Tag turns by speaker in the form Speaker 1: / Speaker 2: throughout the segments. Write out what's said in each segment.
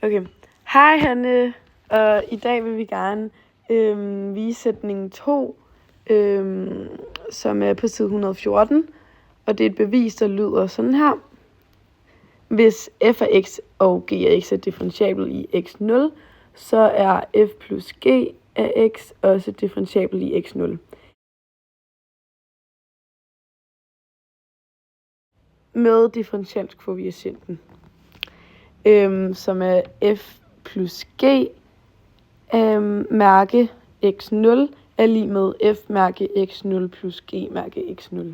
Speaker 1: Okay. Hej Hanne, og i dag vil vi gerne vise sætning 2, som er på side 114, og det er et bevis, der lyder sådan her. Hvis f af x og g af x er differentiabel i x0, så er f plus g af x også differentiabel i x0. Med differentialkoefficienten, som er f plus g mærke x0 er lig med f mærke x0 plus g mærke x0.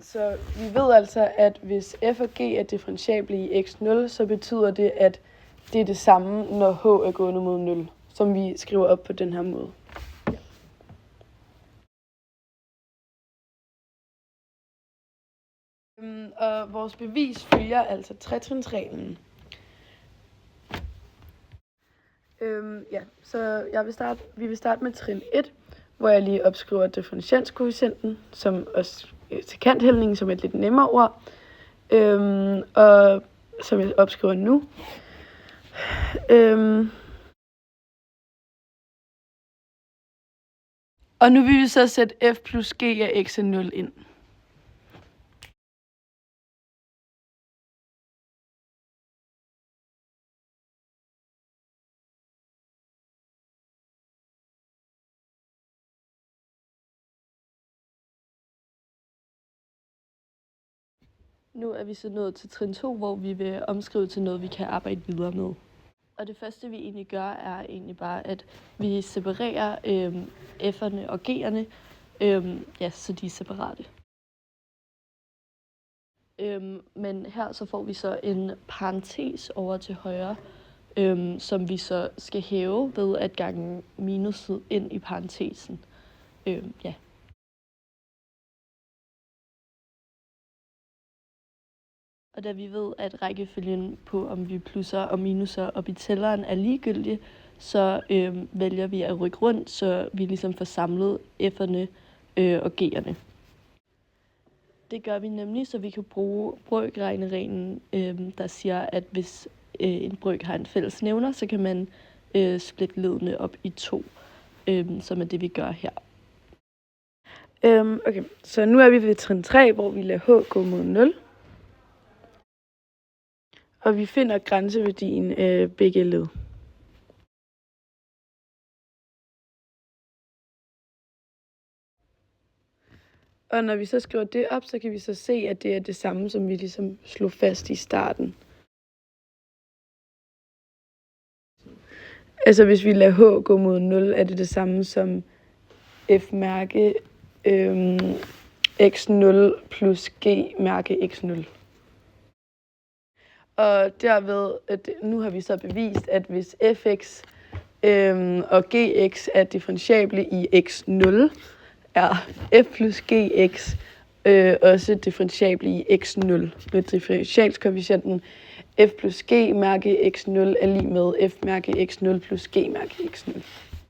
Speaker 1: Så vi ved altså, at hvis f og g er differentiable i x0, så betyder det, at det er det samme, når h er gående mod 0, som vi skriver op på den her måde. Og vores bevis følger altså tretrinsreglen. Så vi vil starte med trin 1, hvor jeg lige opskriver differentialkoefficienten, som også til kanthældningen, som er et lidt nemmere ord, og som jeg opskriver nu. Og nu vil vi så sætte f plus g af x er 0 ind. Nu er vi så nået til trin 2, hvor vi vil omskrive til noget, vi kan arbejde videre med. Og det første, vi egentlig gør, er egentlig bare, at vi separerer f'erne og g'erne, så de er separate. Men her så får vi så en parentes over til højre, som vi så skal hæve ved at gange minuset ind i parentesen. Og da vi ved, at rækkefølgen på, om vi plusser og minuser op i tælleren er ligegyldig, så vælger vi at rykke rundt, så vi ligesom får samlet f'erne og g'erne. Det gør vi nemlig, så vi kan bruge brøkregnereglen, der siger, at hvis en brøk har en fælles nævner, så kan man splitte ledene op i 2, som er det, vi gør her. Okay, så nu er vi ved trin 3, hvor vi lader h gå mod 0. Og vi finder grænseværdien af begge led. Og når vi så skriver det op, så kan vi så se, at det er det samme, som vi ligesom slog fast i starten. Altså hvis vi lader h gå mod 0, er det det samme som f mærke x0 plus g mærke x0. Og derved, nu har vi så bevist, at hvis fx og gx er differentiable i x0, er f plus gx også differentiable i x0. Med differentialkoefficienten f plus g mærke x0 er lig med f mærke x0 plus g mærke x0.